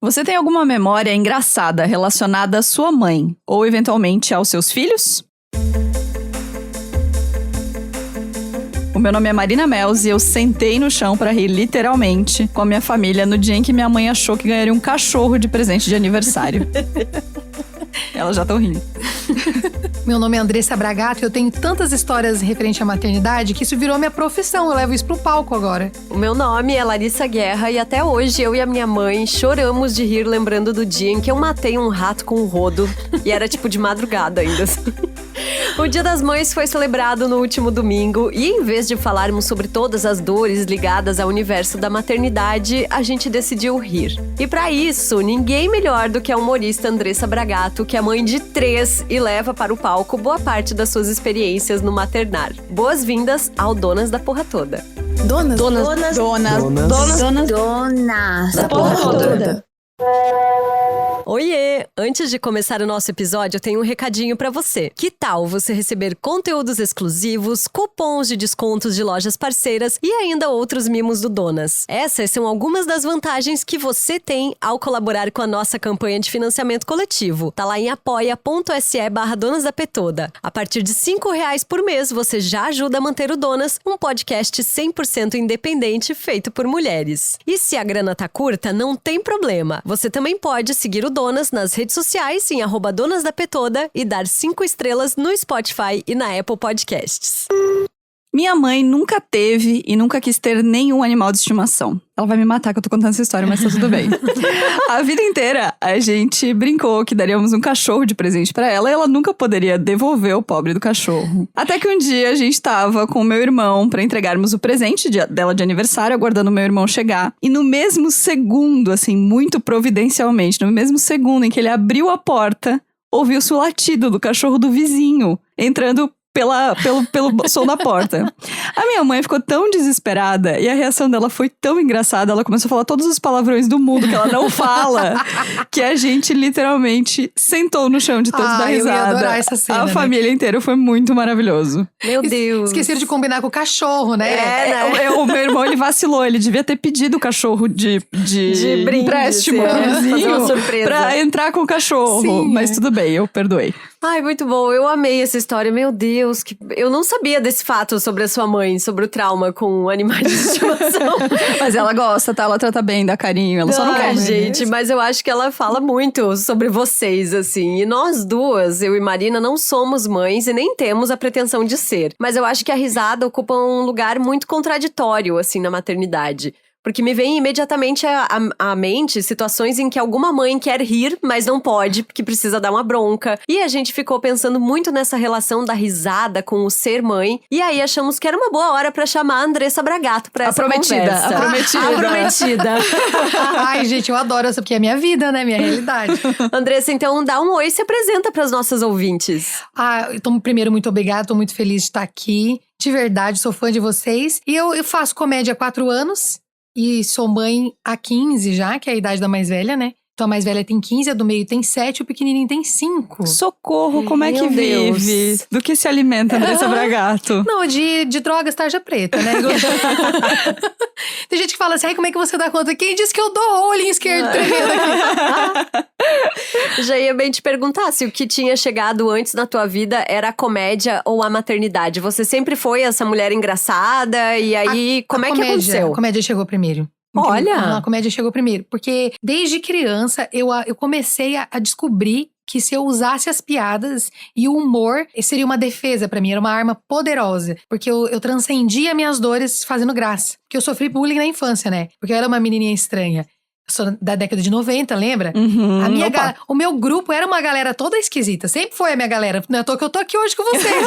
Você tem alguma memória engraçada relacionada à sua mãe ou eventualmente aos seus filhos? O meu nome é Marina Melz e eu sentei no chão pra rir literalmente com a minha família no dia em que minha mãe achou que ganharia um cachorro de presente de aniversário. Elas já estão rindo. Meu nome é Andressa Bragato e eu tenho tantas histórias referente à maternidade que isso virou minha profissão. Eu levo isso pro palco agora. O meu nome é Larissa Guerra e até hoje eu e a minha mãe choramos de rir lembrando do dia em que eu matei um rato com um rodo. E era tipo de madrugada ainda. O Dia das Mães foi celebrado no último domingo e em vez de falarmos sobre todas as dores ligadas ao universo da maternidade, a gente decidiu rir. E pra isso, ninguém melhor do que a humorista Andressa Bragato, que é mãe de 3 e leva para o palco boa parte das suas experiências no maternar. Boas-vindas ao Donas da Porra Toda. Donas Da Porra Toda. Oiê! Antes de começar o nosso episódio, eu tenho um recadinho pra você. Que tal você receber conteúdos exclusivos, cupons de descontos de lojas parceiras e ainda outros mimos do Donas? Essas são algumas das vantagens que você tem ao colaborar com a nossa campanha de financiamento coletivo. Tá lá em apoia.se/Donas da Petoda. A partir de R$5 por mês, você já ajuda a manter o Donas, um podcast 100% independente feito por mulheres. E se a grana tá curta, não tem problema. Você também pode seguir o Donas nas redes sociais em @donasdapetoda e dar 5 estrelas no Spotify e na Apple Podcasts. Minha mãe nunca teve e nunca quis ter nenhum animal de estimação. Ela vai me matar que eu tô contando essa história, mas tá tudo bem. A vida inteira, a gente brincou que daríamos um cachorro de presente pra ela e ela nunca poderia devolver o pobre do cachorro. Até que um dia a gente tava com o meu irmão pra entregarmos o presente dela de aniversário, aguardando o meu irmão chegar. E no mesmo segundo, assim, muito providencialmente, no mesmo segundo em que ele abriu a porta, ouviu-se o latido do cachorro do vizinho, entrando pelo som da porta. A minha mãe ficou tão desesperada e a reação dela foi tão engraçada. Ela começou a falar todos os palavrões do mundo que ela não fala, que a gente literalmente sentou no chão de tanto dar risada. Eu ia adorar essa cena, a família inteira, foi muito maravilhoso. Meu Deus! Esqueceram de combinar com o cachorro, né? O meu irmão, ele vacilou. Ele devia ter pedido o cachorro de brinde, empréstimo fazer uma surpresa pra entrar com o cachorro. Sim, mas tudo bem, eu perdoei. Ai, muito bom. Eu amei essa história. Meu Deus, eu não sabia desse fato sobre a sua mãe, sobre o trauma com animais de estimação. Mas ela gosta, tá? Ela trata bem, dá carinho. Ela só não quer. Gente, mas eu acho que ela fala muito sobre vocês, assim. E nós duas, eu e Marina, não somos mães e nem temos a pretensão de ser. Mas eu acho que a risada ocupa um lugar muito contraditório, assim, na maternidade. Porque me vem imediatamente à mente situações em que alguma mãe quer rir, mas não pode, porque precisa dar uma bronca. E a gente ficou pensando muito nessa relação da risada com o ser mãe. E aí achamos que era uma boa hora pra chamar a Andressa Bragato pra essa conversa. A prometida. Ai, gente, eu adoro essa, porque é minha vida, né? Minha realidade. Andressa, então dá um oi e se apresenta pras nossas ouvintes. Primeiro, muito obrigada, tô muito feliz de estar aqui. De verdade, sou fã de vocês. E eu faço comédia há 4 anos. E sou mãe há 15 já, que é a idade da mais velha, né? Então a mais velha tem 15, a do meio tem 7, o pequenininho tem 5. Socorro, como é que Meu vive? Deus. Do que se alimenta, Andressa Bragato? Não, de drogas tarja preta, né? Tem gente que fala assim, ai, como é que você dá conta? Quem disse que eu dou olho esquerdo tremendo aqui? Já ia bem te perguntar se o que tinha chegado antes na tua vida era a comédia ou a maternidade. Você sempre foi essa mulher engraçada e aí, como é que aconteceu? A comédia chegou primeiro. Olha! A comédia chegou primeiro. Porque desde criança eu comecei a descobrir que se eu usasse as piadas e o humor, seria uma defesa pra mim, era uma arma poderosa. Porque eu transcendia minhas dores fazendo graça. Porque eu sofri bullying na infância, né? Porque eu era uma menininha estranha. Sou da década de 90, lembra? Uhum, O meu grupo era uma galera toda esquisita. Sempre foi a minha galera. Não é à toa que eu tô aqui hoje com vocês.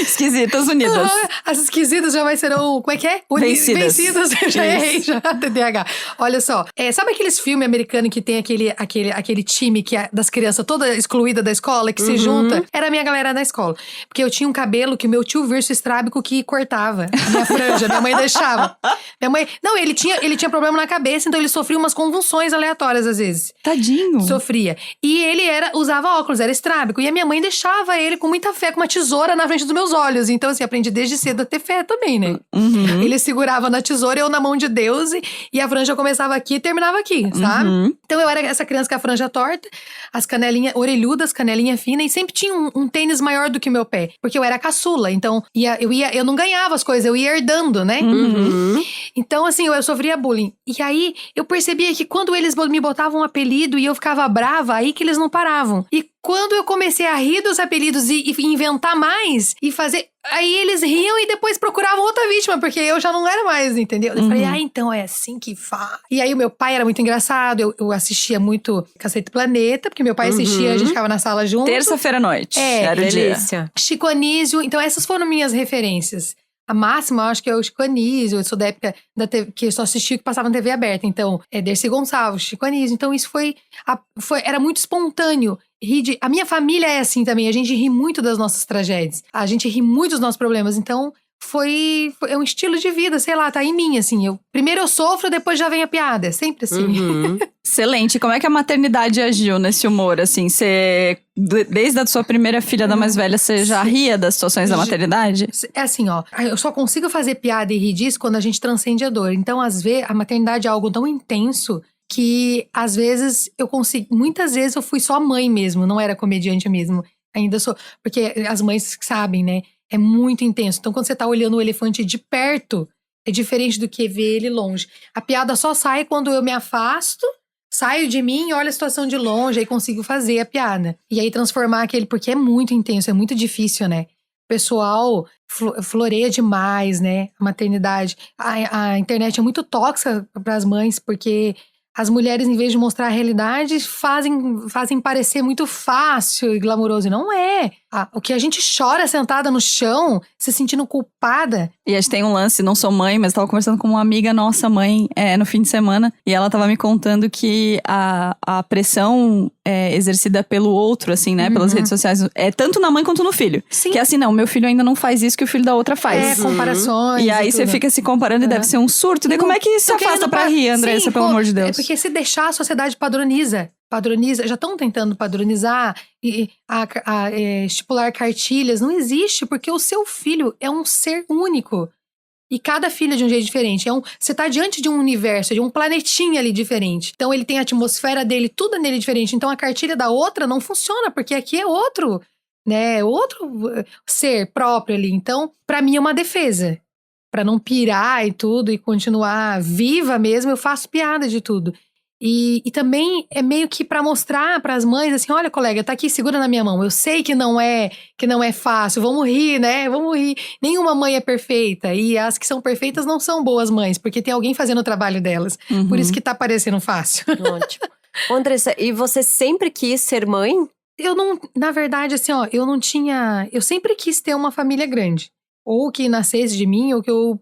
Esquisitas unidas. As esquisitas jamais serão, como é que é? Vencidas. Eu já errei, já, TDAH. Olha só, sabe aqueles filmes americanos que tem aquele time que é das crianças toda excluída da escola, que se junta? Era a minha galera da escola. Porque eu tinha um cabelo que o meu tio Virso Estrábico que cortava. A minha franja, minha mãe deixava. Minha mãe, não, ele tinha problema na cabeça. cabeça, então ele sofria umas convulsões aleatórias às vezes. Tadinho. Sofria. E ele usava óculos, era estrábico. E a minha mãe deixava ele com muita fé, com uma tesoura na frente dos meus olhos. Então, assim, aprendi desde cedo a ter fé também, né? Uhum. Ele segurava na tesoura, eu na mão de Deus. E a franja começava aqui e terminava aqui, sabe? Uhum. Então, eu era essa criança com a franja torta, as canelinhas orelhudas, canelinha fina. E sempre tinha um tênis maior do que o meu pé. Porque eu era caçula. Então, eu não ganhava as coisas, eu ia herdando, né? Uhum. Então, assim, eu sofria bullying. E aí, eu percebia que quando eles me botavam um apelido e eu ficava brava, aí que eles não paravam. E quando eu comecei a rir dos apelidos e inventar mais e fazer... Aí eles riam e depois procuravam outra vítima, porque eu já não era mais, entendeu? Eu falei, então é assim que faz. E aí o meu pai era muito engraçado, eu assistia muito Cacete Planeta, porque meu pai assistia, a gente ficava na sala junto. Terça-feira à noite. É, era o dia. Delícia. Chico Anísio, então essas foram minhas referências. A máxima, eu acho que é o Chico Anísio. Eu sou da época que eu só assistia o que passava na TV aberta. Então, Dercy Gonçalves, Chico Anísio. Então, isso era muito espontâneo. A minha família é assim também. A gente ri muito das nossas tragédias. A gente ri muito dos nossos problemas. Então, é um estilo de vida, sei lá, tá em mim, assim. Primeiro eu sofro, depois já vem a piada. É sempre assim. Uhum. Excelente. Como é que a maternidade agiu nesse humor, assim? Você, desde a sua primeira filha da mais velha, você já ria das situações da maternidade? É assim, ó. Eu só consigo fazer piada e rir disso quando a gente transcende a dor. Então, às vezes, a maternidade é algo tão intenso que, às vezes, eu consigo... Muitas vezes eu fui só mãe mesmo, não era comediante mesmo. Ainda sou... Porque as mães sabem, né? É muito intenso. Então, quando você tá olhando o elefante de perto, é diferente do que ver ele longe. A piada só sai quando eu me afasto, saio de mim e olho a situação de longe, aí consigo fazer a piada. E aí transformar aquele... Porque é muito intenso, é muito difícil, né? O pessoal floreia demais, né? A maternidade. A internet é muito tóxica para as mães, porque... As mulheres, em vez de mostrar a realidade, fazem parecer muito fácil e glamouroso. E não é. O que a gente chora sentada no chão, se sentindo culpada. E a gente tem um lance, não sou mãe, mas tava conversando com uma amiga nossa mãe no fim de semana. E ela tava me contando que a pressão exercida pelo outro, assim, né? Pelas redes sociais, é tanto na mãe quanto no filho. Sim. Que é assim, não, meu filho ainda não faz isso que o filho da outra faz. Comparações. E aí você fica se comparando e deve ser um surto. Daí como é que se afasta pra rir, Andressa, pelo amor de Deus? Porque se deixar, a sociedade padroniza. Já estão tentando padronizar e estipular cartilhas. Não existe, porque o seu filho é um ser único. E cada filho é de um jeito diferente. Você tá diante de um universo, de um planetinha ali diferente. Então ele tem a atmosfera dele, tudo é nele diferente. Então a cartilha da outra não funciona, porque aqui é outro, né? Outro ser próprio ali. Então, pra mim é uma defesa. Pra não pirar e tudo, e continuar viva mesmo, eu faço piada de tudo. E também é meio que pra mostrar pras mães, assim, olha, colega, tá aqui, segura na minha mão. Eu sei que não é fácil, vamos rir, né? Vamos rir. Nenhuma mãe é perfeita. E as que são perfeitas não são boas mães, porque tem alguém fazendo o trabalho delas. Por isso que tá parecendo fácil. Ótimo. Andressa, e você sempre quis ser mãe? Eu não, na verdade, assim, ó, eu sempre quis ter uma família grande. Ou que nascesse de mim, ou que eu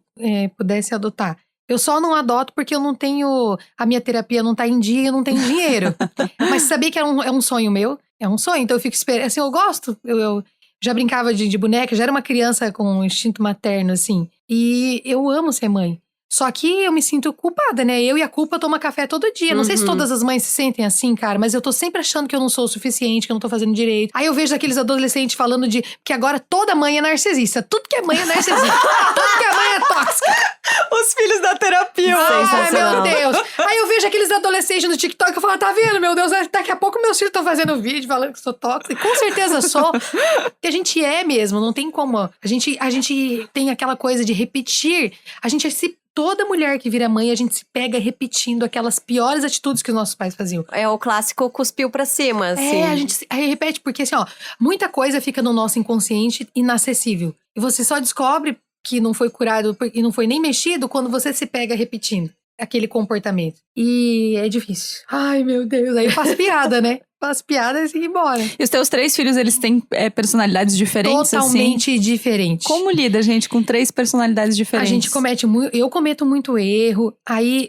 pudesse adotar. Eu só não adoto porque eu não tenho... A minha terapia não tá em dia e eu não tenho dinheiro. Mas sabia que é um sonho meu? É um sonho, então eu fico esperando. Assim, eu gosto. Eu já brincava de boneca, já era uma criança com um instinto materno, assim. E eu amo ser mãe. Só que eu me sinto culpada, né? Eu e a culpa tomam café todo dia. Não sei se todas as mães se sentem assim, cara. Mas eu tô sempre achando que eu não sou o suficiente, que eu não tô fazendo direito. Aí eu vejo aqueles adolescentes falando que agora toda mãe é narcisista. Tudo que é mãe é narcisista. Tudo que é mãe é tóxica. Os filhos da terapia. Ai, meu Deus. Aí eu vejo aqueles adolescentes no TikTok e eu falo, tá vendo, meu Deus? Daqui a pouco meus filhos estão fazendo vídeo falando que sou tóxica. E com certeza sou. Porque a gente é mesmo, não tem como. A gente tem aquela coisa de repetir. Toda mulher que vira mãe, a gente se pega repetindo aquelas piores atitudes que os nossos pais faziam. É o clássico cuspiu pra cima, assim. A gente repete, porque assim, ó, muita coisa fica no nosso inconsciente inacessível. E você só descobre que não foi curado e não foi nem mexido quando você se pega repetindo aquele comportamento. E é difícil. Ai, meu Deus. Aí eu faço piada, né? Faço piada e sigo embora. E os teus 3 filhos, eles têm personalidades diferentes, totalmente assim? Diferentes. Como lida, gente, com 3 personalidades diferentes? A gente eu cometo muito erro. Aí,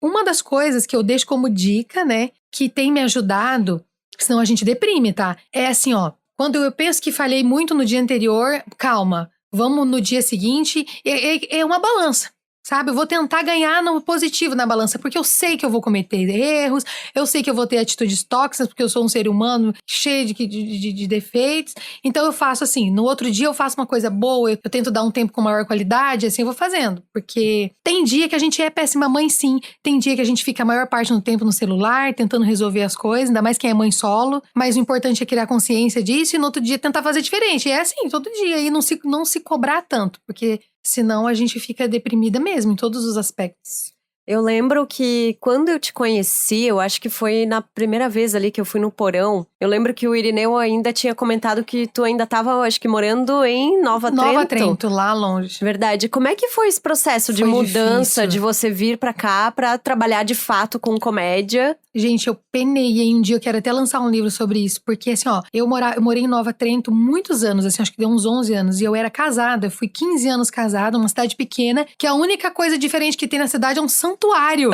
uma das coisas que eu deixo como dica, né, que tem me ajudado, senão a gente deprime, tá? É assim, ó, quando eu penso que falhei muito no dia anterior, calma, vamos no dia seguinte, é uma balança. Sabe? Eu vou tentar ganhar no positivo na balança, porque eu sei que eu vou cometer erros, eu sei que eu vou ter atitudes tóxicas, porque eu sou um ser humano cheio de defeitos. Então eu faço assim, no outro dia eu faço uma coisa boa, eu tento dar um tempo com maior qualidade, assim eu vou fazendo. Porque tem dia que a gente é péssima mãe, sim. Tem dia que a gente fica a maior parte do tempo no celular, tentando resolver as coisas, ainda mais quem é mãe solo. Mas o importante é criar consciência disso e no outro dia tentar fazer diferente. E é assim, todo dia. E não se cobrar tanto, porque senão a gente fica deprimida mesmo, em todos os aspectos. Eu lembro que quando eu te conheci, eu acho que foi na primeira vez ali que eu fui no porão. Eu lembro que o Irineu ainda tinha comentado que tu ainda tava, acho que morando em Nova Trento. Nova Trento, lá longe. Verdade. Como é que foi esse processo de mudança, difícil. de você vir pra cá pra trabalhar de fato com comédia? Gente, eu penei em um dia, eu quero até lançar um livro sobre isso. Porque assim, ó, eu morei em Nova Trento muitos anos, assim, acho que deu uns 11 anos. E eu era casada, eu fui 15 anos casada, numa cidade pequena, que a única coisa diferente que tem na cidade é um santuário.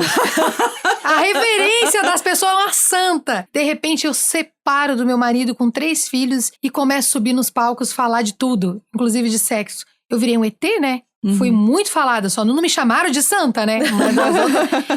A reverência das pessoas é uma santa. De repente, eu separo do meu marido com 3 filhos e começo a subir nos palcos, falar de tudo, inclusive de sexo. Eu virei um ET, né? Fui muito falada, só não me chamaram de santa, né?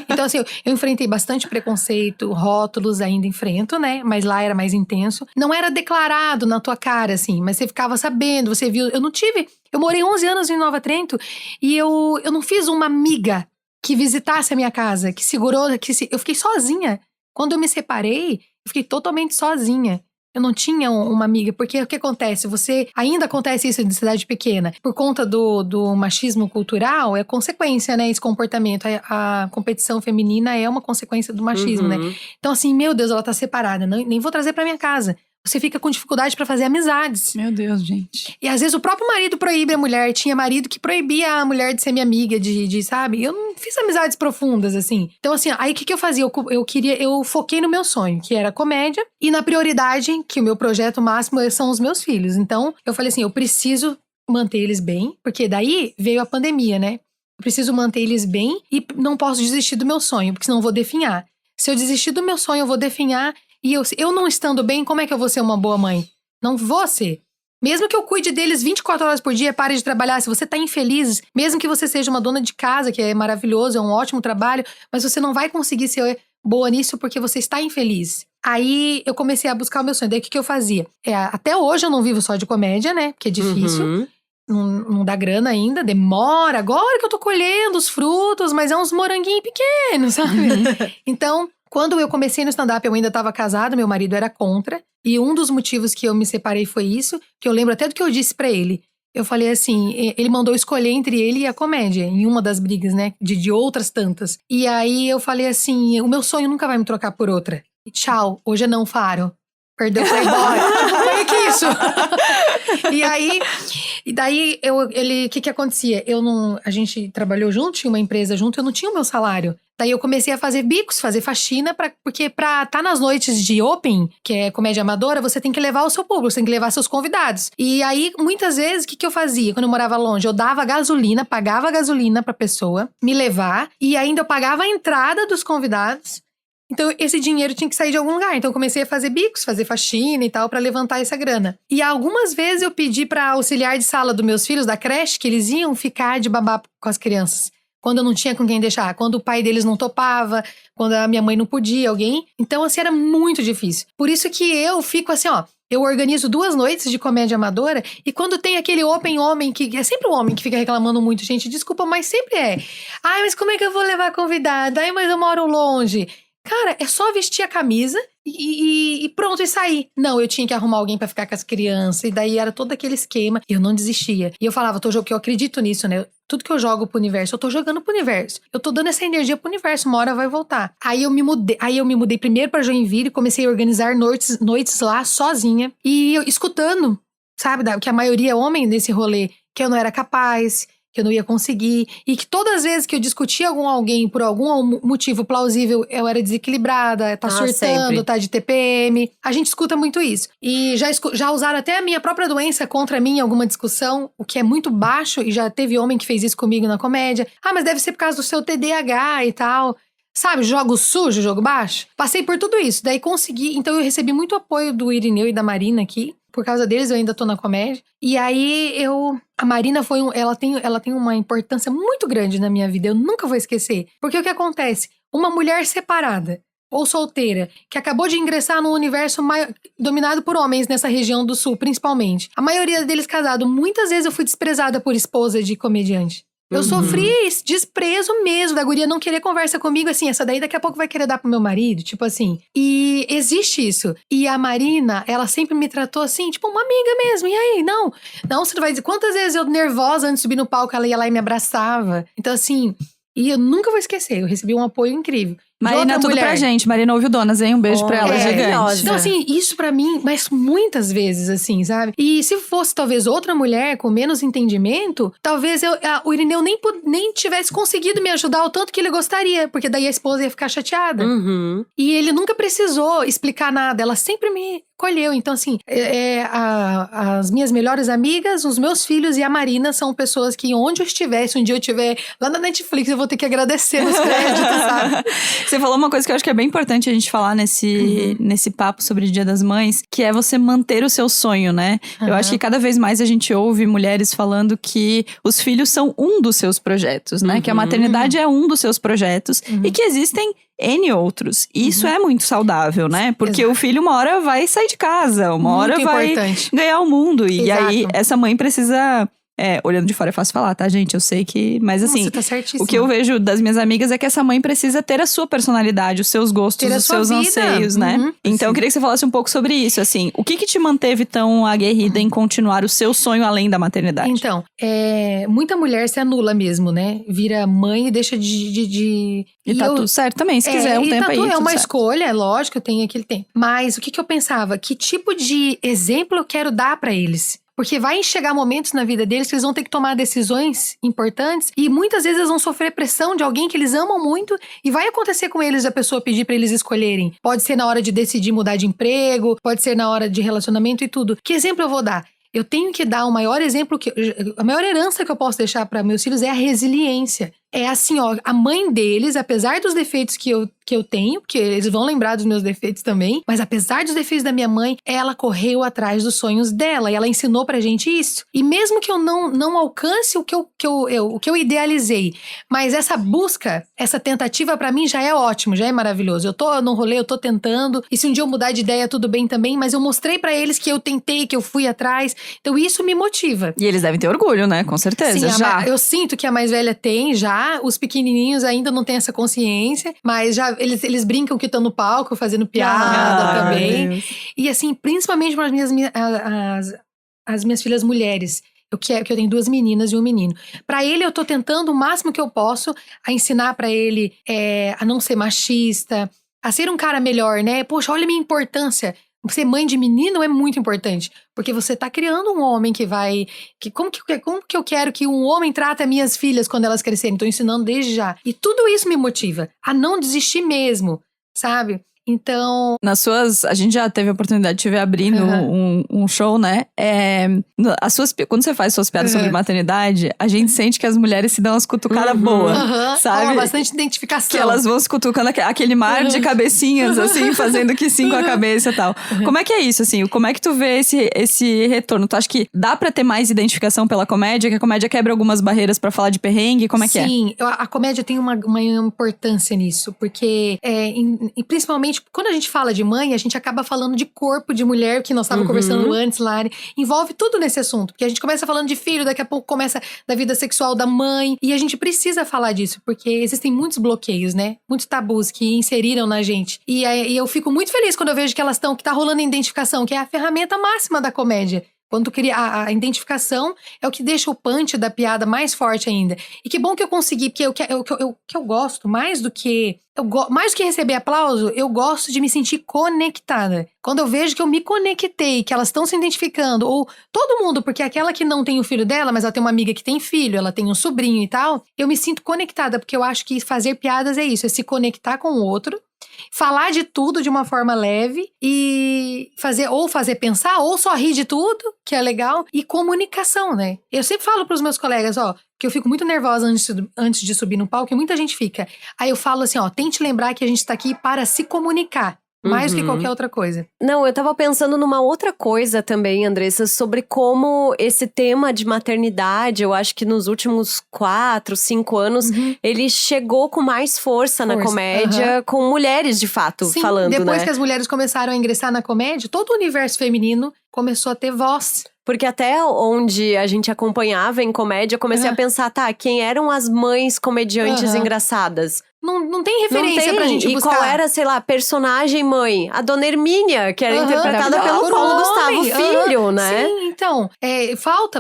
Então, assim, eu enfrentei bastante preconceito, rótulos ainda enfrento, né? Mas lá era mais intenso. Não era declarado na tua cara, assim, mas você ficava sabendo, você viu. Eu morei 11 anos em Nova Trento e eu não fiz uma amiga que visitasse a minha casa, que segurou, eu fiquei sozinha. Quando eu me separei, eu fiquei totalmente sozinha. Eu não tinha uma amiga, porque o que acontece? Ainda acontece isso em cidade pequena. Por conta do machismo cultural, é consequência, né? Esse comportamento. A competição feminina é uma consequência do machismo, né? Então assim, meu Deus, ela tá separada. Nem vou trazer pra minha casa. Você fica com dificuldade pra fazer amizades. Meu Deus, gente. E às vezes o próprio marido proíbe a mulher. Tinha marido que proibia a mulher de ser minha amiga, sabe? Eu não fiz amizades profundas, assim. Então, assim, aí o que eu fazia? Eu foquei no meu sonho, que era comédia. E na prioridade, que o meu projeto máximo são os meus filhos. Então, eu falei assim, eu preciso manter eles bem. Porque daí veio a pandemia, né? Eu preciso manter eles bem e não posso desistir do meu sonho, porque senão eu vou definhar. Se eu desistir do meu sonho, eu vou definhar. E eu não estando bem, como é que eu vou ser uma boa mãe? Não vou ser. Mesmo que eu cuide deles 24 horas por dia, pare de trabalhar. Se você tá infeliz, mesmo que você seja uma dona de casa, que é maravilhoso, é um ótimo trabalho, mas você não vai conseguir ser boa nisso porque você está infeliz. Aí eu comecei a buscar o meu sonho. Daí o que eu fazia? Até hoje eu não vivo só de comédia, né? Porque é difícil. Não dá grana ainda, demora. Agora que eu tô colhendo os frutos, mas é uns moranguinhos pequenos, sabe? Então, quando eu comecei no stand-up, eu ainda estava casada, meu marido era contra. E um dos motivos que eu me separei foi isso, que eu lembro até do que eu disse pra ele. Eu falei assim, ele mandou escolher entre ele e a comédia, em uma das brigas, né, de outras tantas. E aí eu falei assim, o meu sonho nunca vai me trocar por outra. Tchau, hoje é não, Faro. Perdeu, foi embora. Foi que isso. E daí, o que acontecia? A gente trabalhou junto, tinha uma empresa junto, eu não tinha o meu salário. Daí eu comecei a fazer bicos, fazer faxina, porque pra estar nas noites de open, que é comédia amadora, você tem que levar o seu público, você tem que levar seus convidados. E aí, muitas vezes, o que eu fazia? Quando eu morava longe, eu dava gasolina, pagava gasolina pra pessoa me levar, e ainda eu pagava a entrada dos convidados. Então, esse dinheiro tinha que sair de algum lugar. Então, eu comecei a fazer bicos, fazer faxina e tal, pra levantar essa grana. E algumas vezes eu pedi pra auxiliar de sala dos meus filhos, da creche, que eles iam ficar de babá com as crianças. Quando eu não tinha com quem deixar, quando o pai deles não topava, quando a minha mãe não podia, alguém. Então, assim, era muito difícil. Por isso que eu fico assim, ó. Eu organizo 2 noites de comédia amadora e quando tem aquele open homem, que é sempre o homem que fica reclamando muito, gente, desculpa, mas sempre é. Ai, mas como é que eu vou levar convidada? Ai, mas eu moro longe. Cara, é só vestir a camisa e pronto, e sair. Não, eu tinha que arrumar alguém pra ficar com as crianças. E daí era todo aquele esquema. E eu não desistia. E eu falava, que eu acredito nisso, né? Tudo que eu jogo pro universo, eu tô jogando pro universo. Eu tô dando essa energia pro universo, uma hora vai voltar. Aí eu me mudei primeiro pra Joinville, comecei a organizar noites lá, sozinha. E eu escutando, sabe? Que a maioria é homem nesse rolê, que eu não era capaz, que eu não ia conseguir, e que todas as vezes que eu discutia com alguém por algum motivo plausível, eu era desequilibrada, tá surtando, sempre. Tá de TPM. A gente escuta muito isso. E já usaram até a minha própria doença contra mim em alguma discussão, o que é muito baixo, e já teve homem que fez isso comigo na comédia. Ah, mas deve ser por causa do seu TDAH e tal. Sabe, jogo sujo, jogo baixo. Passei por tudo isso, daí consegui. Então eu recebi muito apoio do Irineu e da Marina aqui. por causa deles eu ainda tô na comédia. E aí a Marina ela tem uma importância muito grande na minha vida, eu nunca vou esquecer. Porque o que acontece? Uma mulher separada ou solteira, que acabou de ingressar num universo dominado por homens nessa região do sul, principalmente. A maioria deles casados. Muitas vezes eu fui desprezada por esposa de comediante. Eu sofri desprezo mesmo da guria não querer conversa comigo, assim, essa daí daqui a pouco vai querer dar pro meu marido, tipo assim. E existe isso. E a Marina, ela sempre me tratou assim, tipo uma amiga mesmo. E aí, não, você não vai dizer. Quantas vezes eu nervosa antes de subir no palco, ela ia lá e me abraçava. Então assim, e eu nunca vou esquecer, eu recebi um apoio incrível. Marina, tudo pra gente. Marina ouve o Donas, hein? Um beijo pra ela, gigante. Então, assim, isso pra mim, mas muitas vezes, assim, sabe? E se fosse, talvez, outra mulher com menos entendimento, talvez o Irineu nem tivesse conseguido me ajudar o tanto que ele gostaria, porque daí a esposa ia ficar chateada. E ele nunca precisou explicar nada, ela sempre me colheu. Então, assim, as minhas melhores amigas, os meus filhos e a Marina são pessoas que onde eu estiver, se um dia eu estiver lá na Netflix, eu vou ter que agradecer nos créditos, sabe? Você falou uma coisa que eu acho que é bem importante a gente falar nesse papo sobre o Dia das Mães, que é você manter o seu sonho, né? Eu acho que cada vez mais a gente ouve mulheres falando que os filhos são um dos seus projetos, né? Que a maternidade é um dos seus projetos e que existem N outros. E isso é muito saudável, né? Porque o filho uma hora vai sair de casa, uma hora vai ganhar o mundo. E aí essa mãe precisa... olhando de fora é fácil falar, tá, gente? Eu sei que... Mas assim, tá certíssima. O que eu vejo das minhas amigas é que essa mãe precisa ter a sua personalidade, os seus gostos, os seus anseios, né? Então eu queria que você falasse um pouco sobre isso, assim. O que te manteve tão aguerrida em continuar o seu sonho além da maternidade? Então, muita mulher se anula mesmo, né? Vira mãe e deixa de... E tá tudo certo também, se quiser um tempo aí. É uma certo. escolha, é lógico, eu tenho aquele tempo. Mas o que eu pensava? Que tipo de exemplo eu quero dar pra eles? Porque vai chegar momentos na vida deles que eles vão ter que tomar decisões importantes e muitas vezes eles vão sofrer pressão de alguém que eles amam muito e vai acontecer com eles a pessoa pedir pra eles escolherem. Pode ser na hora de decidir mudar de emprego, pode ser na hora de relacionamento e tudo. Que exemplo eu vou dar? Eu tenho que dar o maior exemplo, a maior herança que eu posso deixar para meus filhos é a resiliência. É assim, ó, a mãe deles, apesar dos defeitos que eu tenho, porque eles vão lembrar dos meus defeitos também, mas apesar dos defeitos da minha mãe, ela correu atrás dos sonhos dela e ela ensinou pra gente isso. E mesmo que eu não alcance o que eu idealizei, mas essa busca, essa tentativa pra mim já é ótimo, já é maravilhoso. Eu tô no rolê, eu tô tentando, e se um dia eu mudar de ideia, tudo bem também, mas eu mostrei pra eles que eu tentei, que eu fui atrás, então isso me motiva. E eles devem ter orgulho, né? Com certeza, sim, já. Eu sinto que a mais velha tem, já. Os pequenininhos ainda não têm essa consciência, mas já eles brincam que estão no palco fazendo piada também. Deus. E assim, principalmente para as minhas filhas mulheres, que eu tenho 2 meninas e um menino. Para ele eu tô tentando o máximo que eu posso a ensinar para ele a não ser machista, a ser um cara melhor, né? Poxa, olha a minha importância. Ser mãe de menino é muito importante, porque você tá criando um homem que vai... Como que eu quero que um homem trate as minhas filhas quando elas crescerem? Tô ensinando desde já. E tudo isso me motiva a não desistir mesmo, sabe? Então... A gente já teve a oportunidade de te ver abrindo um show, né? Quando você faz suas piadas sobre maternidade, a gente sente que as mulheres se dão umas cutucadas boas, sabe? Rola bastante identificação. Que elas vão se cutucando aquele mar de cabecinhas, assim, fazendo que sim com a cabeça e tal. Como é que é isso, assim? Como é que tu vê esse retorno? Tu acha que dá pra ter mais identificação pela comédia? Que a comédia quebra algumas barreiras pra falar de perrengue? Como é que é? Sim, a comédia tem uma importância nisso, porque principalmente quando a gente fala de mãe, a gente acaba falando de corpo de mulher, que nós estávamos conversando antes, Lari. Envolve tudo nesse assunto. Porque a gente começa falando de filho, daqui a pouco começa da vida sexual da mãe. E a gente precisa falar disso, porque existem muitos bloqueios, né? Muitos tabus que inseriram na gente. E eu fico muito feliz quando eu vejo que que tá rolando a identificação, que é a ferramenta máxima da comédia. Quando tu cria a identificação, é o que deixa o punch da piada mais forte ainda. E que bom que eu consegui, porque eu gosto, mais do que receber aplauso, eu gosto de me sentir conectada. Quando eu vejo que eu me conectei, que elas estão se identificando, ou todo mundo, porque aquela que não tem o filho dela, mas ela tem uma amiga que tem filho, ela tem um sobrinho e tal, eu me sinto conectada, porque eu acho que fazer piadas é isso, é se conectar com o outro, falar de tudo de uma forma leve e fazer pensar, ou só rir de tudo, que é legal, e comunicação, né? Eu sempre falo pros meus colegas, que eu fico muito nervosa antes de subir no palco, e muita gente fica. Aí eu falo assim, tente lembrar que a gente tá aqui para se comunicar. mais do que qualquer outra coisa. Não, eu tava pensando numa outra coisa também, Andressa, sobre como esse tema de maternidade, eu acho que nos últimos 4, 5 anos, ele chegou com mais força na comédia, com mulheres, de fato, Sim, falando, depois né? que as mulheres começaram a ingressar na comédia, todo o universo feminino começou a ter voz. Porque até onde a gente acompanhava em comédia, eu comecei a pensar, tá, quem eram as mães comediantes engraçadas? Não tem referência não tem. pra gente buscar. E qual era, sei lá, personagem mãe? A Dona Hermínia, que era interpretada pelo por Paulo um Gustavo homem. Filho, né? Sim, então,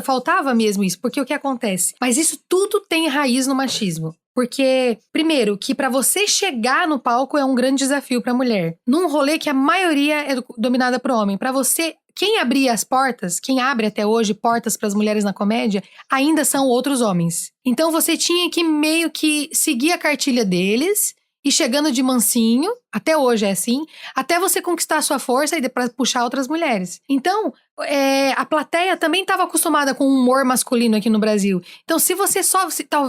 faltava mesmo isso, porque o que acontece? Mas isso tudo tem raiz no machismo. Porque, primeiro, que pra você chegar no palco é um grande desafio pra mulher. Num rolê que a maioria é dominada por homem. Pra você, quem abria as portas, quem abre até hoje portas pras mulheres na comédia, ainda são outros homens. Então você tinha que meio que seguir a cartilha deles e chegando de mansinho, até hoje é assim, até você conquistar a sua força e pra puxar outras mulheres. Então, a plateia também estava acostumada com o humor masculino aqui no Brasil. Então, se você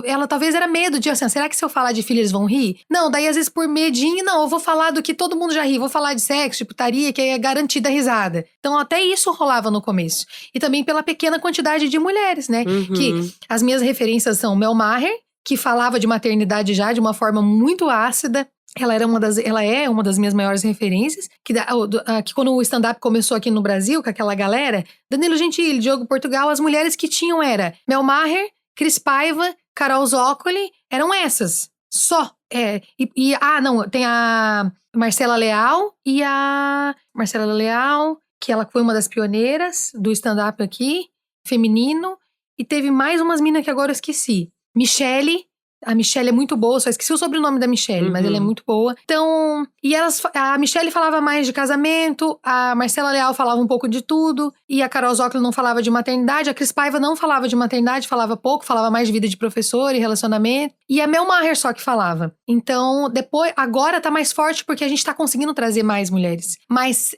ela talvez era medo de, assim, será que se eu falar de filho eles vão rir? Não, daí às vezes por medinho, não, eu vou falar do que todo mundo já ri, vou falar de sexo, de putaria, que é garantida a risada. Então, até isso rolava no começo. E também pela pequena quantidade de mulheres, né? Que as minhas referências são Mel Maher, que falava de maternidade já de uma forma muito ácida. Ela é uma das minhas maiores referências, que quando o stand-up começou aqui no Brasil, com aquela galera, Danilo Gentili, Diogo Portugal, as mulheres que tinham era Mel Maher, Cris Paiva, Carol Zócoli, eram essas, só. Tem a Marcela Leal, que ela foi uma das pioneiras do stand-up aqui, feminino, e teve mais umas minas que agora eu esqueci. A Michelle é muito boa, só esqueci o sobrenome da Michelle, mas ela é muito boa. Então, a Michelle falava mais de casamento, a Marcela Leal falava um pouco de tudo, e a Carol Zócoli não falava de maternidade, a Cris Paiva não falava de maternidade, falava pouco, falava mais de vida de professor e relacionamento, e a Mel Maher só que falava. Então, agora tá mais forte porque a gente tá conseguindo trazer mais mulheres. Mas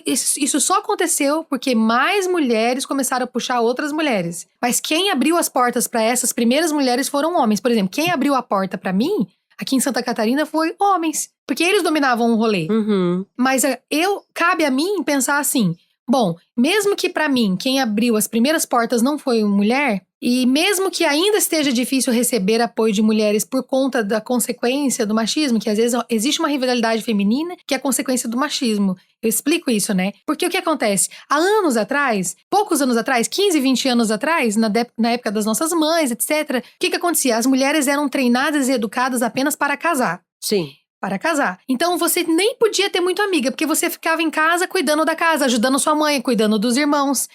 isso só aconteceu porque mais mulheres começaram a puxar outras mulheres. Mas quem abriu as portas para essas primeiras mulheres foram homens. Por exemplo, quem abriu a porta para mim, aqui em Santa Catarina, foi homens. Porque eles dominavam o rolê. Mas cabe a mim pensar assim, bom, mesmo que para mim, quem abriu as primeiras portas não foi mulher, e mesmo que ainda esteja difícil receber apoio de mulheres por conta da consequência do machismo, que às vezes existe uma rivalidade feminina que é consequência do machismo. Eu explico isso, né? Porque o que acontece? Há anos atrás, poucos anos atrás, 15, 20 anos atrás, na época das nossas mães, etc., o que acontecia? As mulheres eram treinadas e educadas apenas para casar. Sim. Para casar. Então você nem podia ter muito amiga, porque você ficava em casa cuidando da casa, ajudando sua mãe, cuidando dos irmãos.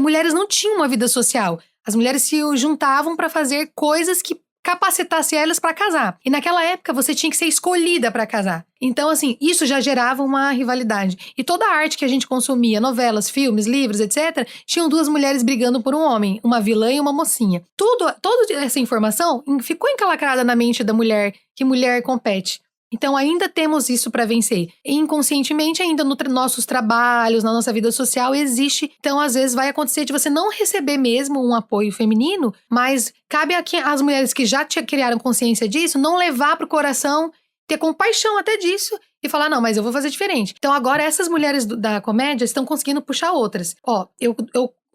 Mulheres não tinham uma vida social. As mulheres se juntavam para fazer coisas que capacitassem elas para casar. E naquela época você tinha que ser escolhida para casar. Então, assim, isso já gerava uma rivalidade. E toda a arte que a gente consumia, novelas, filmes, livros, etc., tinham duas mulheres brigando por um homem, uma vilã e uma mocinha. Toda essa informação ficou encalacrada na mente da mulher, que mulher compete. Então, ainda temos isso para vencer. E, inconscientemente, ainda nos nossos trabalhos, na nossa vida social, existe. Então, às vezes, vai acontecer de você não receber mesmo um apoio feminino, mas cabe às mulheres que já criaram consciência disso, não levar pro coração, ter compaixão até disso e falar, não, mas eu vou fazer diferente. Então, agora, essas mulheres da comédia estão conseguindo puxar outras.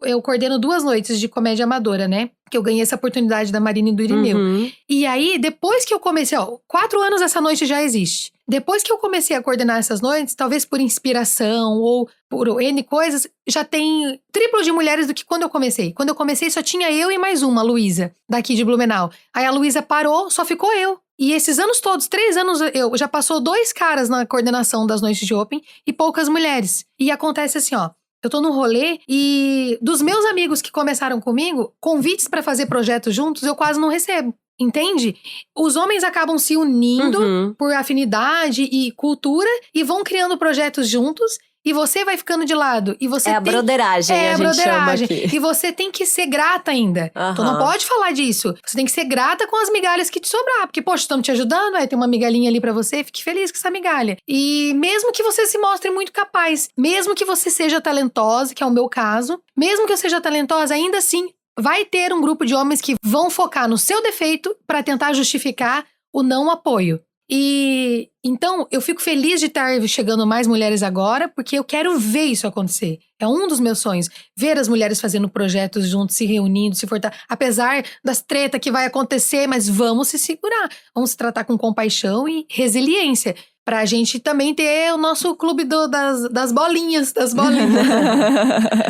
Eu coordeno 2 noites de comédia amadora, né? Que eu ganhei essa oportunidade da Marina e do Irineu. E aí, depois que eu comecei, 4 anos essa noite já existe. Depois que eu comecei a coordenar essas noites, talvez por inspiração ou por N coisas, já tem triplo de mulheres do que quando eu comecei. Quando eu comecei, só tinha eu e mais uma, a Luísa, daqui de Blumenau. Aí a Luísa parou, só ficou eu. E esses anos todos, 3 anos, já passou 2 caras na coordenação das noites de Open e poucas mulheres. E acontece assim, eu tô num rolê e dos meus amigos que começaram comigo, convites pra fazer projetos juntos, eu quase não recebo. Entende? Os homens acabam se unindo por afinidade e cultura e vão criando projetos juntos. E você vai ficando de lado. E você a broderagem, a gente chama aqui. E você tem que ser grata ainda. Então não pode falar disso. Você tem que ser grata com as migalhas que te sobrar. Porque, poxa, estamos te ajudando, tem uma migalhinha ali pra você, fique feliz com essa migalha. E mesmo que você se mostre muito capaz, mesmo que você seja talentosa, que é o meu caso, mesmo que eu seja talentosa, ainda assim, vai ter um grupo de homens que vão focar no seu defeito pra tentar justificar o não apoio. E então eu fico feliz de estar chegando mais mulheres agora, porque eu quero ver isso acontecer. É um dos meus sonhos, ver as mulheres fazendo projetos juntos, se reunindo, se fortalecendo. Apesar das tretas que vai acontecer, mas vamos se segurar. Vamos se tratar com compaixão e resiliência. Pra gente também ter o nosso clube das bolinhas,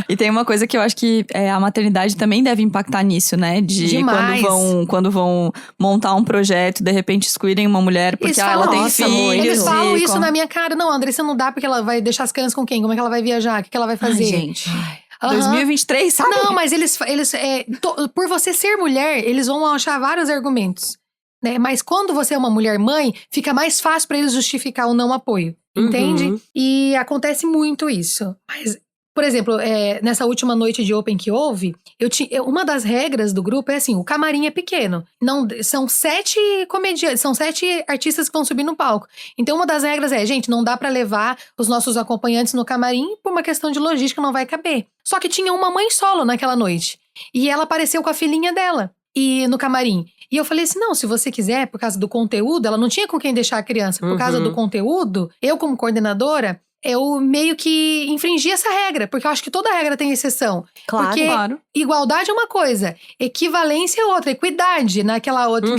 E tem uma coisa que eu acho que a maternidade também deve impactar nisso, né? De Demais. quando vão montar um projeto, de repente excluírem uma mulher porque ela tem filhos. Eles falam isso na na minha cara. Não, Andressa, não dá porque ela vai deixar as crianças com quem? Como é que ela vai viajar? O que ela vai fazer? Ai, gente. 2023, sabe? Não, mas eles por você ser mulher, eles vão achar vários argumentos. Né? Mas quando você é uma mulher mãe, fica mais fácil pra eles justificar o não apoio. Entende? E acontece muito isso. Mas, por exemplo, nessa última noite de Open que houve, uma das regras do grupo é assim, o camarim é pequeno. São 7 comediantes, são 7 artistas que vão subir no palco. Então, uma das regras gente, não dá pra levar os nossos acompanhantes no camarim, por uma questão de logística, não vai caber. Só que tinha uma mãe solo naquela noite. E ela apareceu com a filhinha dela. E no camarim. E eu falei assim, não, se você quiser, por causa do conteúdo, ela não tinha com quem deixar a criança. Por causa do conteúdo, eu como coordenadora, eu meio que infringi essa regra. Porque eu acho que toda regra tem exceção. Claro, porque igualdade é uma coisa, equivalência é outra, equidade naquela outra.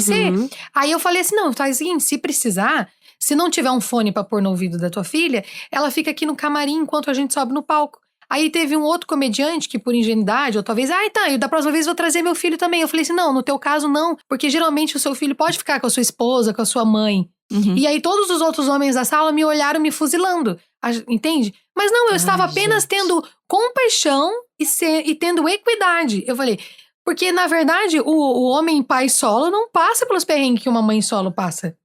Aí eu falei assim, não, faz o seguinte, se precisar, se não tiver um fone pra pôr no ouvido da tua filha, ela fica aqui no camarim enquanto a gente sobe no palco. Aí teve um outro comediante que por ingenuidade, ou talvez, e da próxima vez vou trazer meu filho também. Eu falei assim, não, no teu caso não, porque geralmente o seu filho pode ficar com a sua esposa, com a sua mãe. E aí todos os outros homens da sala me olharam me fuzilando, entende? Mas não, eu estava apenas tendo compaixão e tendo equidade. Eu falei, porque na verdade o homem pai solo não passa pelos perrengues que uma mãe solo passa.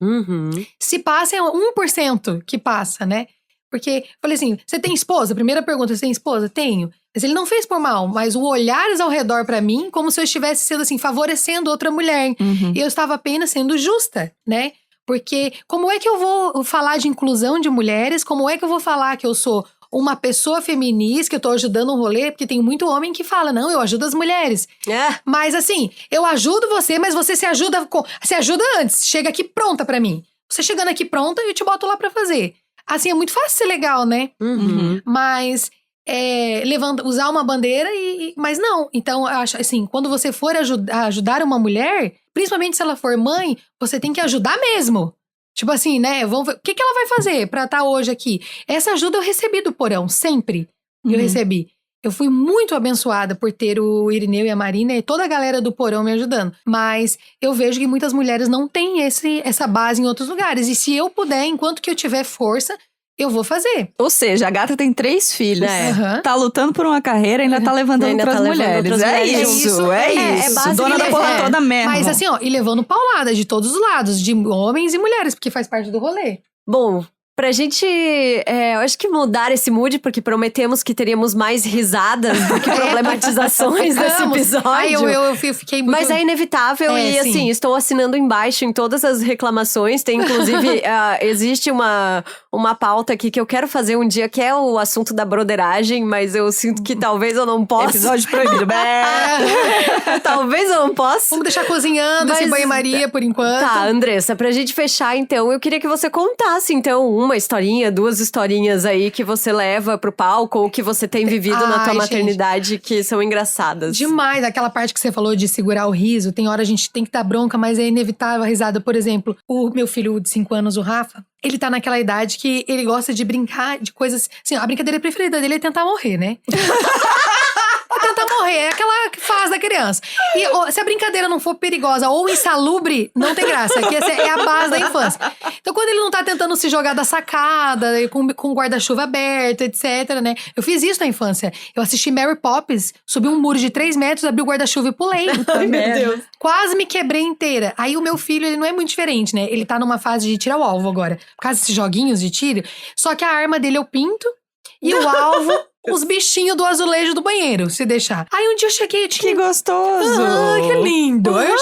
Se passa é 1% que passa, né? Porque, falei assim, você tem esposa? Primeira pergunta, você tem esposa? Tenho. Mas ele não fez por mal, mas o olhares ao redor pra mim, como se eu estivesse sendo assim, favorecendo outra mulher. E eu estava apenas sendo justa, né? Porque como é que eu vou falar de inclusão de mulheres? Como é que eu vou falar que eu sou uma pessoa feminista, que eu tô ajudando um rolê? Porque tem muito homem que fala, não, eu ajudo as mulheres. Mas assim, eu ajudo você, mas você se ajuda antes. Chega aqui pronta pra mim. Você chegando aqui pronta, eu te boto lá pra fazer. Assim, é muito fácil ser legal, né? Mas usar uma bandeira mas não. Então, eu acho assim, quando você for ajudar uma mulher, principalmente se ela for mãe, você tem que ajudar mesmo. Tipo assim, né? Vamos ver, o que ela vai fazer pra estar hoje aqui? Essa ajuda eu recebi do Porão, sempre. Eu recebi. Eu fui muito abençoada por ter o Irineu e a Marina e toda a galera do Porão me ajudando. Mas eu vejo que muitas mulheres não têm essa base em outros lugares. E se eu puder, enquanto que eu tiver força, eu vou fazer. Ou seja, a gata tem 3 filhos. Tá lutando por uma carreira e ainda tá levantando outras mulheres. É isso. É Dona da porra toda mesmo. Mas assim, e levando paulada de todos os lados, de homens e mulheres, porque faz parte do rolê. Bom, pra gente, eu acho que mudar esse mood, porque prometemos que teríamos mais risadas do que problematizações nesse episódio. Eu fiquei muito... Mas é inevitável e, assim, estou assinando embaixo em todas as reclamações. Tem, inclusive, existe uma pauta aqui que eu quero fazer um dia, que é o assunto da broderagem, mas eu sinto que talvez eu não possa. Episódio proibido. Talvez eu não possa. Vamos deixar cozinhando esse banho-maria por enquanto. Tá, Andressa, pra gente fechar, então, eu queria que você contasse, então, uma historinha, 2 historinhas aí que você leva pro palco ou que você tem vivido na tua maternidade, que são engraçadas. Demais, aquela parte que você falou de segurar o riso, tem hora a gente tem que dar bronca, mas é inevitável a risada. Por exemplo, o meu filho de 5 anos, o Rafa, ele tá naquela idade que ele gosta de brincar de coisas... Assim, a brincadeira preferida dele é tentar morrer, né? Tentar morrer, é aquela fase da criança. E se a brincadeira não for perigosa ou insalubre, não tem graça. Que essa é a base da infância. Então, quando ele não tá tentando se jogar da sacada, com o guarda-chuva aberto, etc, né? Eu fiz isso na infância. Eu assisti Mary Poppins, subi um muro de 3 metros, abri o guarda-chuva e pulei. Ai, meu Deus. Quase me quebrei inteira. Aí o meu filho, ele não é muito diferente, né? Ele tá numa fase de tirar o alvo agora. Por causa desses joguinhos de tiro. Só que a arma dele é o pinto e o alvo... os bichinhos do azulejo do banheiro, se deixar. Aí um dia eu cheguei... Que gostoso! Que lindo! Aí eu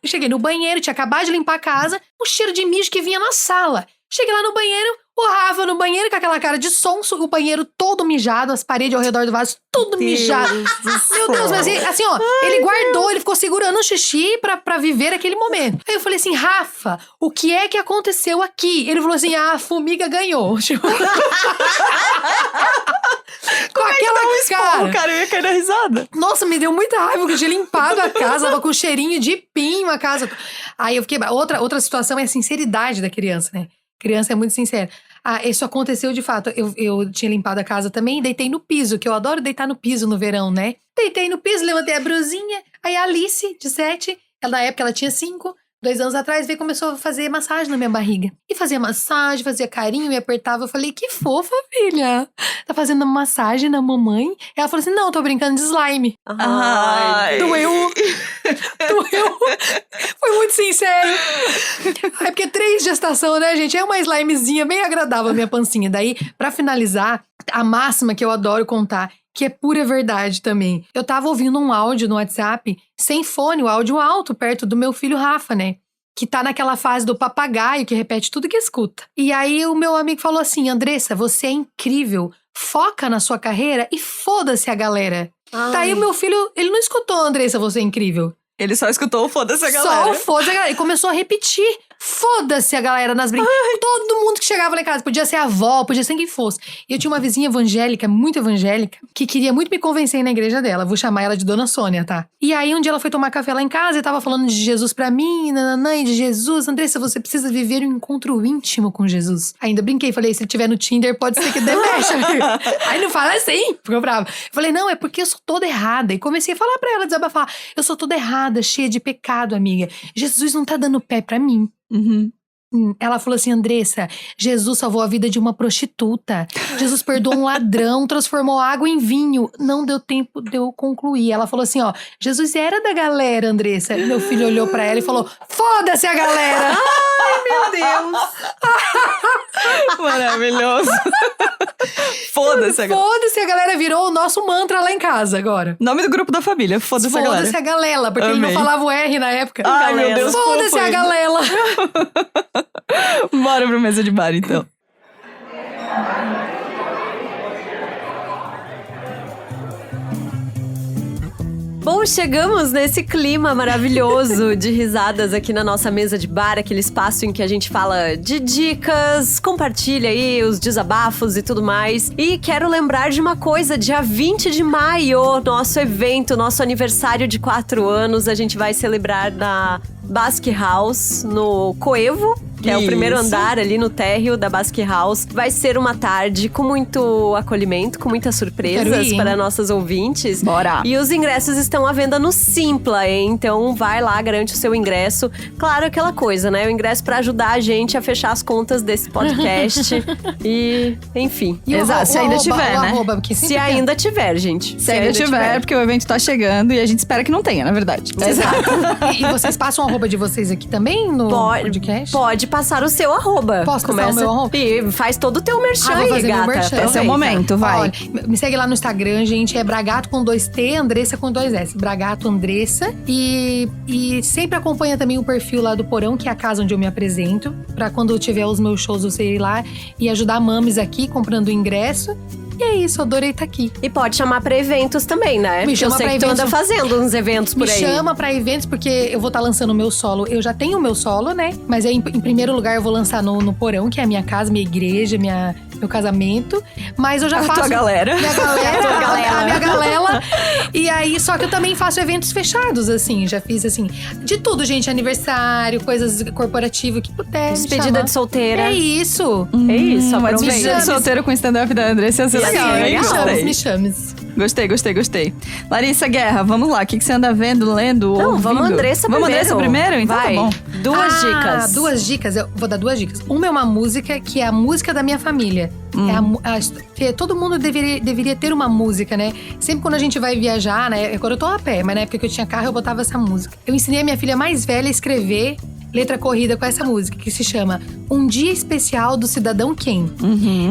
cheguei no banheiro, tinha acabado de limpar a casa, um cheiro de mijo que vinha na sala. Cheguei lá no banheiro, o Rafa no banheiro. banheiro com aquela cara de sonso, o banheiro todo mijado, as paredes ao redor do vaso, tudo mijado. Meu Deus, mas assim, ó, ele guardou, ele ficou segurando o xixi pra viver aquele momento. Aí eu falei assim, Rafa, o que é que aconteceu aqui? Ele falou assim, a formiga ganhou. Tipo... Com aquela cara. O cara ia cair na risada. Nossa, me deu muita raiva, porque eu tinha limpado a casa, tava com cheirinho de pinho a casa. Aí eu fiquei... Outra situação é a sinceridade da criança, né? Criança é muito sincera. Isso aconteceu de fato. Eu tinha limpado a casa também e deitei no piso, que eu adoro deitar no piso no verão, né? Deitei no piso, levantei a brusinha. Aí a Alice, de 7, na época ela tinha 5... 2 anos atrás, veio e começou a fazer massagem na minha barriga. E fazia massagem, fazia carinho, me apertava. Eu falei, que fofa, filha. Tá fazendo massagem na mamãe? Ela falou assim, não, tô brincando de slime. Ai. Doeu. Foi muito sincero. É porque 3 de gestação, né, gente? É uma slimezinha bem agradável, a minha pancinha. Daí, pra finalizar, a máxima que eu adoro contar, que é pura verdade também. Eu tava ouvindo um áudio no WhatsApp, sem fone, o áudio alto, perto do meu filho Rafa, né? Que tá naquela fase do papagaio, que repete tudo que escuta. E aí o meu amigo falou assim, Andressa, você é incrível, foca na sua carreira e foda-se a galera. Daí o meu filho, ele não escutou, Andressa, você é incrível. Ele só escutou o foda-se a galera. Só o foda-se a galera. E começou a repetir. Foda-se a galera nas brincadeiras. Todo mundo que chegava lá em casa. Podia ser a avó, podia ser quem fosse. E eu tinha uma vizinha evangélica, muito evangélica, que queria muito me convencer na igreja dela. Vou chamar ela de Dona Sônia, tá? E aí um dia ela foi tomar café lá em casa e tava falando de Jesus pra mim, nananã, e de Jesus. Andressa, você precisa viver um encontro íntimo com Jesus. Ainda brinquei, falei, se ele tiver no Tinder, pode ser que dê mexa. Aí não fala assim, ficou brava. Falei, não, é porque eu sou toda errada. E comecei a falar pra ela, desabafar. Eu sou toda errada, cheia de pecado, amiga. Jesus não tá dando pé pra mim. Uhum. Ela falou assim, Andressa, Jesus salvou a vida de uma prostituta. Jesus perdoou um ladrão, transformou água em vinho. Não deu tempo de eu concluir. Ela falou assim, ó, Jesus era da galera, Andressa. Meu filho olhou pra ela e falou, foda-se a galera. Ai, meu Deus. Maravilhoso. Foda-se a galera. Foda-se a galera virou o nosso mantra lá em casa agora. Nome do grupo da família, foda-se a galera. Foda-se a galela, porque ele não falava o R na época. Ai, meu Deus, foda-se a galela. Bora pro Mesa de Bar, então. Bom, chegamos nesse clima maravilhoso de risadas aqui na nossa mesa de bar, aquele espaço em que a gente fala de dicas, compartilha aí os desabafos e tudo mais. E quero lembrar de uma coisa, dia 20 de maio, nosso evento, nosso aniversário de 4 anos, a gente vai celebrar na Basque House, no Coevo, que é o primeiro andar ali no térreo da Basque House. Vai ser uma tarde com muito acolhimento, com muitas surpresas para nossas ouvintes. Bora! E os ingressos estão à venda no Simpla, hein? Então vai lá, garante o seu ingresso. Claro, aquela coisa, né? O ingresso para ajudar a gente a fechar as contas desse podcast. E, enfim. E exato, se ainda tiver, né? Se ainda tiver, gente. Se ainda tiver, porque o evento tá chegando e a gente espera que não tenha, na verdade. Exato. E vocês passam o arroba de vocês aqui também no podcast? Pode passar o seu arroba. Posso passar o meu arroba? E faz todo o teu merchan vou aí, fazer meu gata. merchan. Esse é o momento, vai. Olha, me segue lá no Instagram, gente. É Bragato com 2T, Andressa com 2S. Bragato Andressa. E sempre acompanha também o perfil lá do Porão, que é a casa onde eu me apresento. Pra quando eu tiver os meus shows, você ir lá e ajudar a Mames aqui, comprando o ingresso. E é isso, adorei estar aqui. E pode chamar pra eventos também, né? Me chama eu sei pra que tu eventos. anda fazendo uns eventos por aí. Me chama pra eventos, porque eu vou estar lançando o meu solo. Eu já tenho o meu solo, né? Mas aí, em primeiro lugar, eu vou lançar no Porão, que é a minha casa, minha igreja, meu casamento. Mas eu já faço... tua galera. Minha galera, a minha galera. E aí, só que eu também faço eventos fechados, assim. Já fiz, assim, de tudo, gente. Aniversário, coisas corporativas, que puder. Despedida de solteira. É isso. É isso, Uma aproveita. despedida de solteiro com stand-up da Andressa ia ser legal, hein? Me chames. Gostei. Larissa Guerra, vamos lá. O que você anda vendo, lendo, ouvindo? Não, vamos Andressa primeiro. Vamos Andressa primeiro? Então vai. tá bom. Duas dicas. 2 dicas. Eu vou dar 2 dicas. Uma é uma música que é a música da minha família. Que todo mundo deveria ter uma música, né? Sempre quando a gente vai viajar, né? Agora eu tô a pé, mas na época que eu tinha carro eu botava essa música. Eu ensinei a minha filha mais velha a escrever letra corrida com essa música, que se chama Um Dia Especial do Cidadão Ken.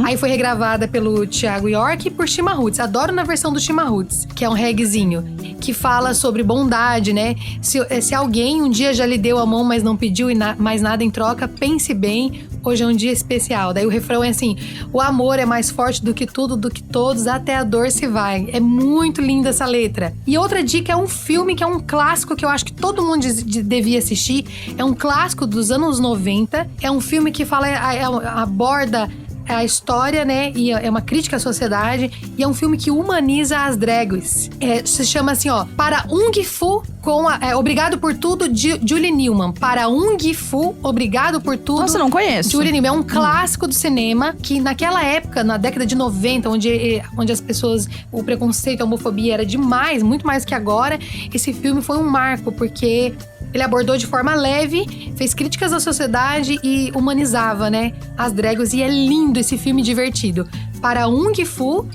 Aí foi regravada pelo Thiago York e por Chima Roots. Adoro na versão do Chima Roots, que é um reggaezinho, que fala sobre bondade, né? Se alguém um dia já lhe deu a mão, mas não pediu mais nada em troca, pense bem, hoje é um dia especial. Daí o refrão é assim: o amor é mais forte do que tudo, do que todos, até a dor se vai. É muito linda essa letra. E outra dica é um filme que é um clássico que eu acho que todo mundo devia assistir. É um clássico dos anos 90. É um filme que fala, aborda a história, né? E é uma crítica à sociedade. E é um filme que humaniza as drags. Se chama assim, ó, Para Ung Fu com Obrigado por Tudo, Julie Newman. Para Ung Fu, Obrigado por Tudo. Nossa, não conheço. Julie Newman é um clássico do cinema que naquela época, na década de 90, onde as pessoas, o preconceito, a homofobia era demais, muito mais que agora, esse filme foi um marco, porque ele abordou de forma leve, fez críticas à sociedade e humanizava, né, as drags. E é lindo esse filme, divertido. Para Ung Fu,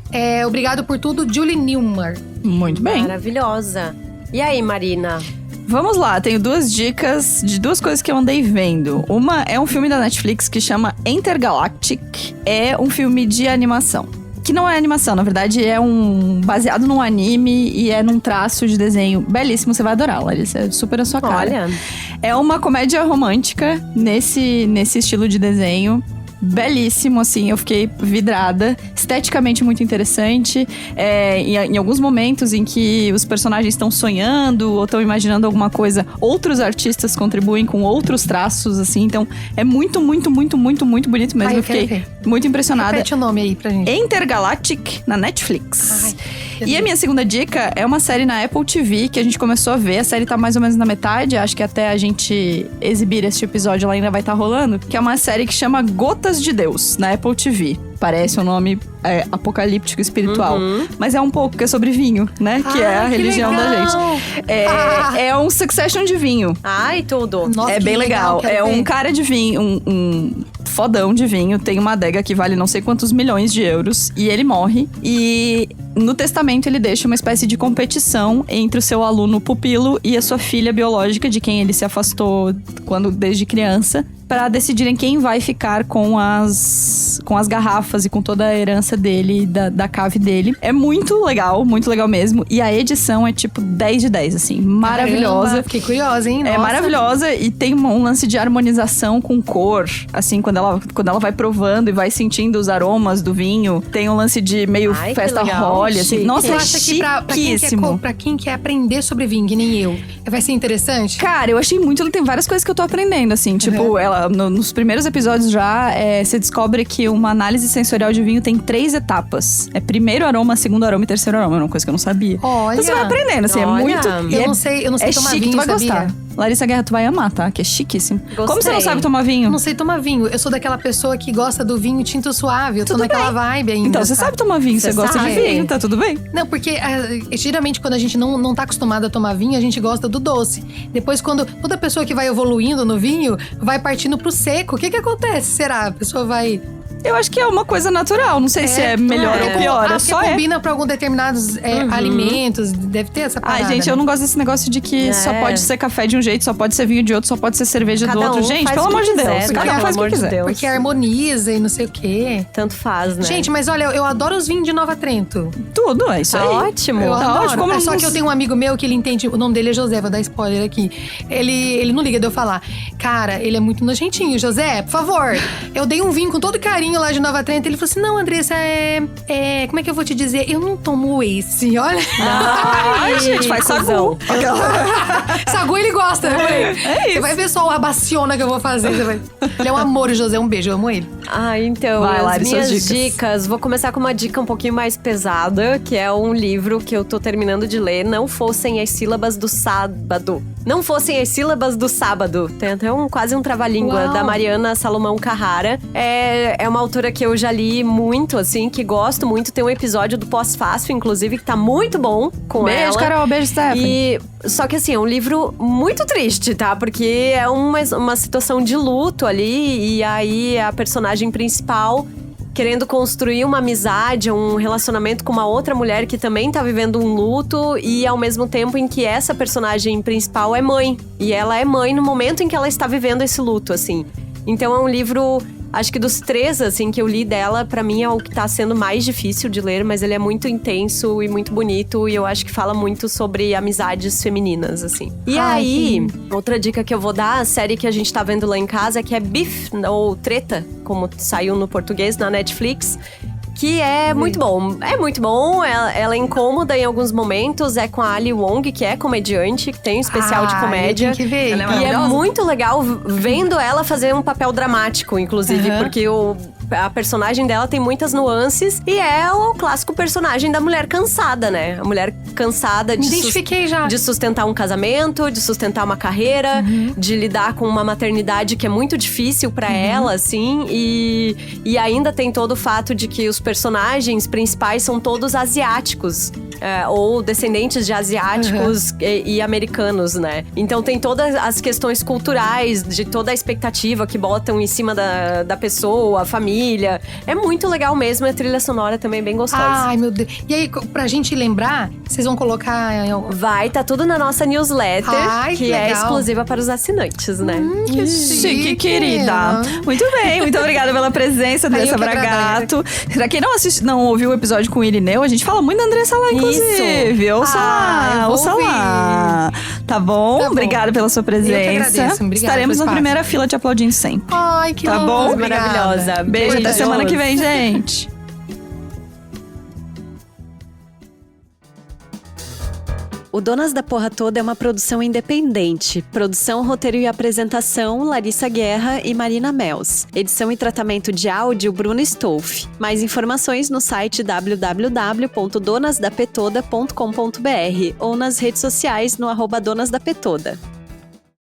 Obrigado por Tudo, Julie Newmar. Muito bem. Maravilhosa. E aí, Marina? Vamos lá, tenho 2 dicas de 2 coisas que eu andei vendo. Uma é um filme da Netflix que chama Intergalactic. É um filme de animação. Que não é animação, na verdade baseado num anime e é num traço de desenho belíssimo. Você vai adorar, Larissa, é super a sua cara. Olha. É uma comédia romântica nesse estilo de desenho. Belíssimo, assim, eu fiquei vidrada. Esteticamente muito interessante. Em alguns momentos em que os personagens estão sonhando ou estão imaginando alguma coisa, outros artistas contribuem com outros traços, assim. Então, é muito, muito, muito, muito, muito bonito mesmo. Eu fiquei muito impressionada. Repete o nome aí pra gente. Intergalactic, na Netflix. Ai, e a minha segunda dica é uma série na Apple TV que a gente começou a ver. A série tá mais ou menos na metade. Acho que até a gente exibir este episódio ela ainda vai estar rolando. Que é uma série que chama Gotas de Deus, na Apple TV. Parece um nome apocalíptico espiritual. Mas é um pouco, que é sobre vinho, né? Que é a religião da gente. É um Succession de vinho. Ai, tudo. Nossa, É bem legal. É um cara de vinho, um fodão de vinho, tem uma adega que vale não sei quantos milhões de euros. E ele morre. E no testamento ele deixa uma espécie de competição entre o seu aluno pupilo e a sua filha biológica, de quem ele se afastou desde criança, para decidirem quem vai ficar com as garrafas e com toda a herança dele, da cave dele. É muito legal mesmo. E a edição é tipo 10 de 10, assim, maravilhosa. Caramba, fiquei curiosa, hein? É Nossa. maravilhosa e tem um lance de harmonização com cor, assim, quando ela vai provando e vai sentindo os aromas do vinho. Tem um lance de meio Ai, festa que legal. holly, assim. Chique. Nossa, Você é acha que pra quem quer aprender sobre vinho, que nem eu, vai ser interessante? Cara, eu achei muito... Tem várias coisas que eu tô aprendendo, assim. Tipo, nos primeiros episódios já, você descobre que uma análise sensorial de vinho tem 3 etapas. É primeiro aroma, segundo aroma e terceiro aroma. É uma coisa que eu não sabia. Olha. Então você vai aprendendo, assim. Olha. É muito... Eu não sei tomar chique, vinho, tu vai sabia? gostar. Larissa Guerra, tu vai amar, tá? Que é chiquíssimo. Gostei. Como você não sabe tomar vinho? Eu não sei tomar vinho. Eu sou daquela pessoa que gosta do vinho tinto suave. Eu tô Tudo naquela bem. vibe ainda. Então, você sabe tomar vinho, você gosta de sabe. vinho, tá tudo bem. Não, porque geralmente quando a gente não tá acostumado a tomar vinho, a gente gosta do doce. Depois, quando toda pessoa que vai evoluindo no vinho, vai partindo pro seco. O que acontece? Será? A pessoa vai... Eu acho que é uma coisa natural. Não sei se é melhor ou pior. É só combina pra alguns determinados alimentos. Deve ter essa parada. Ai, gente, eu não gosto desse negócio de que só pode ser café de um jeito, só pode ser vinho de outro, só pode ser cerveja do Cada outro. um Gente, faz pelo o que amor de quiser, Deus. né? Cada um faz o Pelo que amor de quiser. Deus. Porque harmoniza e não sei o quê. Tanto faz, né? Gente, mas olha, eu adoro os vinhos de Nova Trento. Tudo, é isso Tá aí. ótimo. Eu Tá adoro. ótimo, como Só que eu tenho um amigo meu que ele entende. O nome dele é José, vou dar spoiler aqui. Ele não liga de eu falar. Cara, ele é muito nojentinho. José, por favor. Eu dei um vinho com todo carinho lá de Nova Trento. Ele falou assim: não, Andressa, como é que eu vou te dizer? Eu não tomo esse, olha. Ai, gente, faz sagu. Sagu ele gosta. Você vai ver só a baciona que eu vou fazer. Ele é um amor, o José. Um beijo, eu amo ele. Então, Vai, as Lari, minhas suas dicas. Vou começar com uma dica um pouquinho mais pesada, que é um livro que eu tô terminando de ler, Não Fossem as Sílabas do Sábado. Não Fossem as Sílabas do Sábado. Tem até quase um trava-língua, Uau. da Mariana Salomão Carrara. É uma autora que eu já li muito, assim, que gosto muito. Tem um episódio do Pós-Fácil, inclusive, que tá muito bom com ela. Beijo, Carol. Beijo, Stephanie. Só que assim, é um livro muito triste, tá? Porque é uma situação de luto ali, e aí a personagem principal querendo construir uma amizade, um relacionamento com uma outra mulher que também tá vivendo um luto, e ao mesmo tempo em que essa personagem principal é mãe. E ela é mãe no momento em que ela está vivendo esse luto, assim. Então é um livro, acho que dos 3, assim, que eu li dela, pra mim é o que tá sendo mais difícil de ler, mas ele é muito intenso e muito bonito, e eu acho que fala muito sobre amizades femininas, assim. E aí, outra dica que eu vou dar, a série que a gente tá vendo lá em casa, que é Beef, ou Treta, como saiu no português na Netflix, que é muito bom. É muito bom, ela é incômoda em alguns momentos, é com a Ali Wong, que é comediante, que tem um especial de comédia. Eu tenho que ver. Ela E é muito legal vendo ela fazer um papel dramático, inclusive, porque a personagem dela tem muitas nuances e é o clássico personagem da mulher cansada, né? A mulher cansada Me identifiquei já. de sustentar um casamento, de sustentar uma carreira, de lidar com uma maternidade que é muito difícil pra ela, assim. E ainda tem todo o fato de que os personagens principais são todos asiáticos. Ou descendentes de asiáticos e americanos, né? Então tem todas as questões culturais, de toda a expectativa que botam em cima da pessoa, a família. É muito legal mesmo, a trilha sonora também é bem gostosa. Ai, meu Deus. E aí, pra gente lembrar, vocês vão colocar... Vai, tá tudo na nossa newsletter, Ai, que é legal. exclusiva para os assinantes, né? Que Chique, querida. Muito bem, muito obrigada pela presença, Andressa eu que Bragato. Pra quem não ouviu o episódio com o Irineu, a gente fala muito da Andressa lá, inclusive. Ouça lá, eu vou ouça lá. Tá bom? Tá bom. Obrigada pela sua presença. agradeço, obrigada Estaremos pelo na espaço. primeira fila te aplaudindo sempre. Ai, que Tá lindo, bom? obrigada. Maravilhosa. Beijo, até Beijo. semana que vem, gente. O Donas da Porra Toda é uma produção independente. Produção, roteiro e apresentação, Larissa Guerra e Marina Mels. Edição e tratamento de áudio, Bruno Stolf. Mais informações no site www.donasdapetoda.com.br ou nas redes sociais no @donasdapetoda.